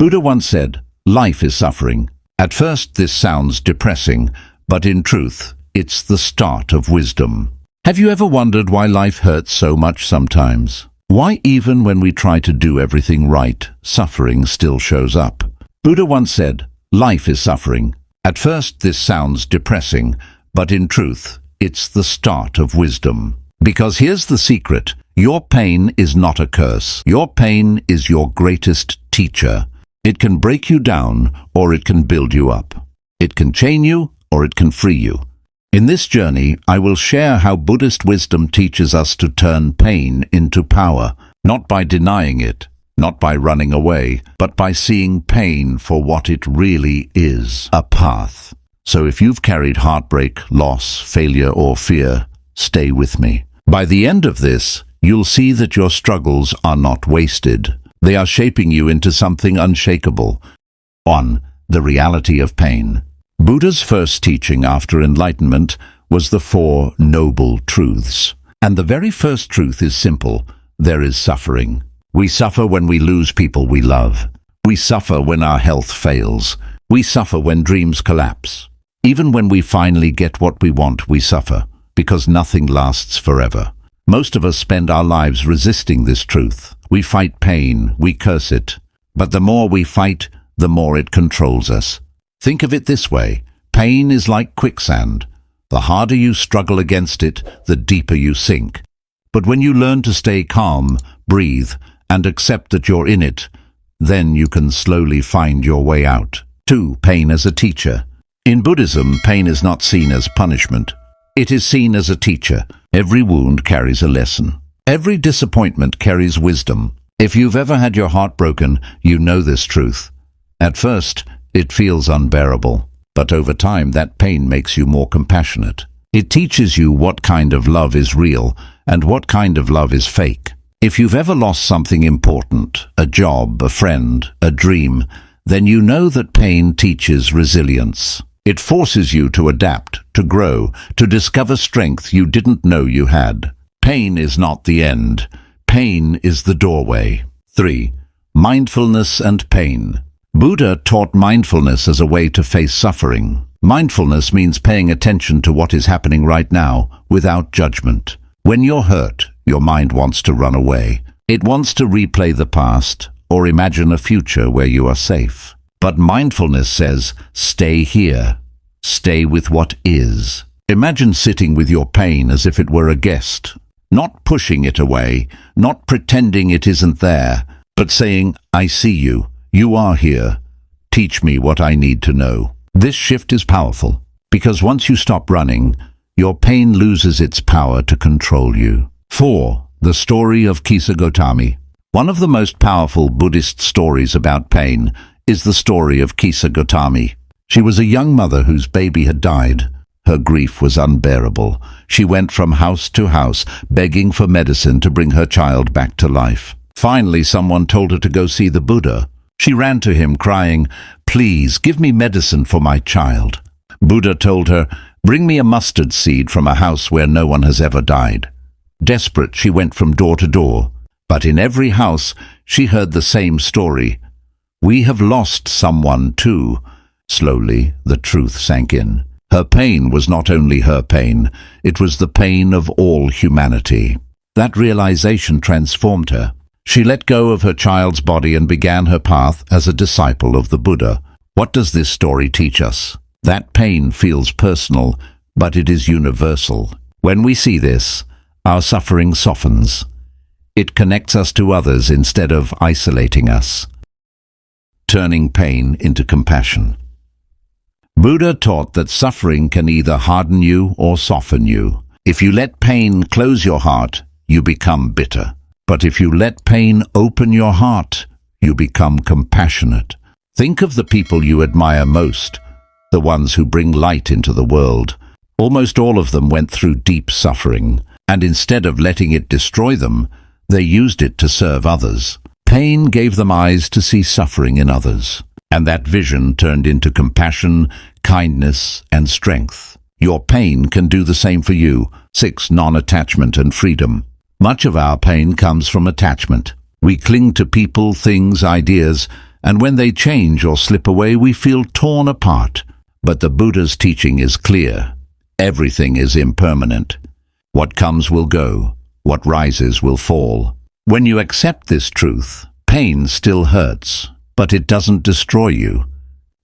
Buddha once said, "Life is suffering." At first this sounds depressing, but in truth, it's the start of wisdom. Have you ever wondered why life hurts so much sometimes? Why even when we try to do everything right, suffering still shows up? Buddha once said, "Life is suffering." At first this sounds depressing, but in truth, it's the start of wisdom. Because here's the secret, your pain is not a curse. Your pain is your greatest teacher. It can break you down, or it can build you up. It can chain you, or it can free you. In this journey, I will share how Buddhist wisdom teaches us to turn pain into power, not by denying it, not by running away, but by seeing pain for what it really is, a path. So if you've carried heartbreak, loss, failure, or fear, stay with me. By the end of this, you'll see that your struggles are not wasted. They are shaping you into something unshakable. 1. The reality of pain. Buddha's first teaching after enlightenment was the Four Noble Truths. And the very first truth is simple: there is suffering. We suffer when we lose people we love. We suffer when our health fails. We suffer when dreams collapse. Even when we finally get what we want, we suffer, because nothing lasts forever. Most of us spend our lives resisting this truth. We fight pain, we curse it. But the more we fight, the more it controls us. Think of it this way: pain is like quicksand. The harder you struggle against it, the deeper you sink. But when you learn to stay calm, breathe, and accept that you're in it, then you can slowly find your way out. 2. Pain as a teacher. In Buddhism, pain is not seen as punishment. It is seen as a teacher. Every wound carries a lesson. Every disappointment carries wisdom. If you've ever had your heart broken, you know this truth. At first, it feels unbearable, but over time that pain makes you more compassionate. It teaches you what kind of love is real and what kind of love is fake. If you've ever lost something important, a job, a friend, a dream, then you know that pain teaches resilience. It forces you to adapt, to grow, to discover strength you didn't know you had. Pain is not the end. Pain is the doorway. 3. Mindfulness and pain. Buddha taught mindfulness as a way to face suffering. Mindfulness means paying attention to what is happening right now, without judgment. When you're hurt, your mind wants to run away. It wants to replay the past, or imagine a future where you are safe. But mindfulness says, stay here. Stay with what is. Imagine sitting with your pain as if it were a guest. Not pushing it away, not pretending it isn't there, but saying, I see you. You are here. Teach me what I need to know. This shift is powerful, because once you stop running, your pain loses its power to control you. 4. The story of Kisa Gotami. One of the most powerful Buddhist stories about pain is the story of Kisa Gotami. She was a young mother whose baby had died. Her grief was unbearable. She went from house to house, begging for medicine to bring her child back to life. Finally, someone told her to go see the Buddha. She ran to him, crying, "Please, give me medicine for my child." Buddha told her, "Bring me a mustard seed from a house where no one has ever died." Desperate, she went from door to door. But in every house, she heard the same story. "We have lost someone too." Slowly, the truth sank in. Her pain was not only her pain, it was the pain of all humanity. That realization transformed her. She let go of her child's body and began her path as a disciple of the Buddha. What does this story teach us? That pain feels personal, but it is universal. When we see this, our suffering softens. It connects us to others instead of isolating us. Turning pain into compassion. Buddha taught that suffering can either harden you or soften you. If you let pain close your heart, you become bitter. But if you let pain open your heart, you become compassionate. Think of the people you admire most, the ones who bring light into the world. Almost all of them went through deep suffering, and instead of letting it destroy them, they used it to serve others. Pain gave them eyes to see suffering in others, and that vision turned into compassion, kindness, and strength. Your pain can do the same for you. 6. Non-attachment and freedom. Much of our pain comes from attachment. We cling to people, things, ideas, And when they change or slip away, we feel torn apart. But the Buddha's teaching is clear. Everything is impermanent. What comes will go. What rises will fall. When you accept this truth, pain still hurts, but it doesn't destroy you.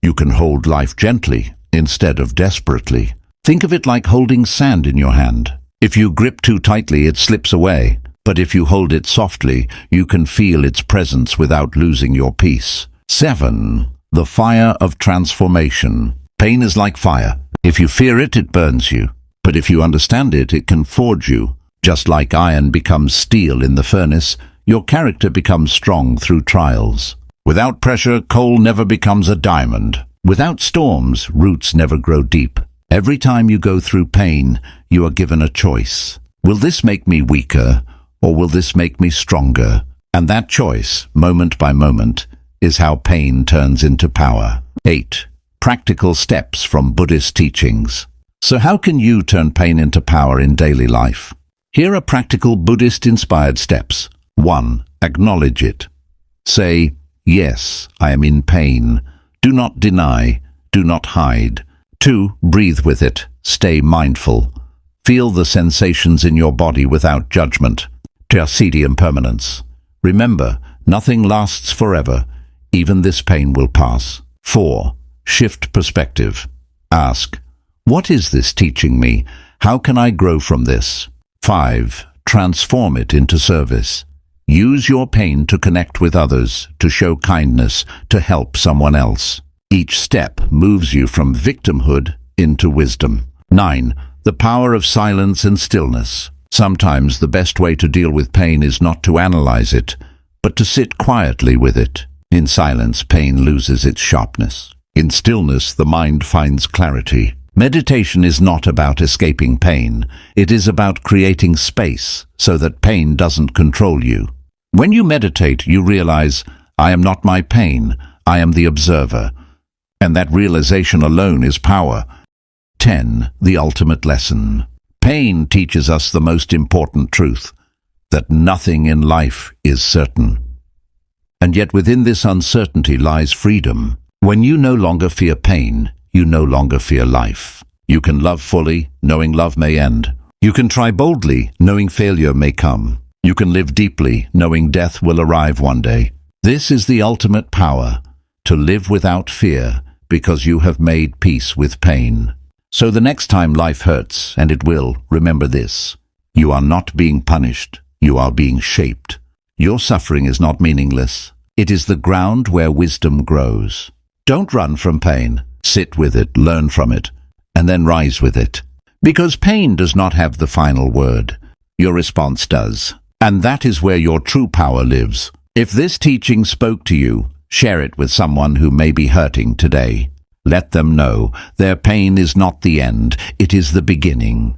You can hold life gently instead of desperately. Think of it like holding sand in your hand. If you grip too tightly, it slips away. But if you hold it softly, you can feel its presence without losing your peace. 7. The fire of transformation. Pain is like fire. If you fear it, it burns you. But if you understand it, it can forge you. Just like iron becomes steel in the furnace, your character becomes strong through trials. Without pressure, coal never becomes a diamond. Without storms, roots never grow deep. Every time you go through pain, you are given a choice. Will this make me weaker, or will this make me stronger? And that choice, moment by moment, is how pain turns into power. 8. Practical steps from Buddhist teachings. So how can you turn pain into power in daily life? Here are practical Buddhist-inspired steps. 1. Acknowledge it. Say, yes, I am in pain. Do not deny. Do not hide. 2. Breathe with it. Stay mindful. Feel the sensations in your body without judgment. Tercidi impermanence. Remember, nothing lasts forever. Even this pain will pass. 4. Shift perspective. Ask, what is this teaching me? How can I grow from this? 5. Transform it into service. Use your pain to connect with others, to show kindness, to help someone else. Each step moves you from victimhood into wisdom. 9. The power of silence and stillness. Sometimes the best way to deal with pain is not to analyze it, but to sit quietly with it. In silence, pain loses its sharpness. In stillness, the mind finds clarity. Meditation is not about escaping pain. It is about creating space so that pain doesn't control you. When you meditate, you realize, I am not my pain, I am the observer. And that realization alone is power. 10. The ultimate lesson. Pain teaches us the most important truth, that nothing in life is certain. And yet within this uncertainty lies freedom. When you no longer fear pain, you no longer fear life. You can love fully, knowing love may end. You can try boldly, knowing failure may come. You can live deeply, knowing death will arrive one day. This is the ultimate power, to live without fear, because you have made peace with pain. So the next time life hurts, and it will, remember this. You are not being punished, you are being shaped. Your suffering is not meaningless. It is the ground where wisdom grows. Don't run from pain. Sit with it, learn from it, and then rise with it. Because pain does not have the final word. Your response does. And that is where your true power lives. If this teaching spoke to you, share it with someone who may be hurting today. Let them know their pain is not the end, it is the beginning.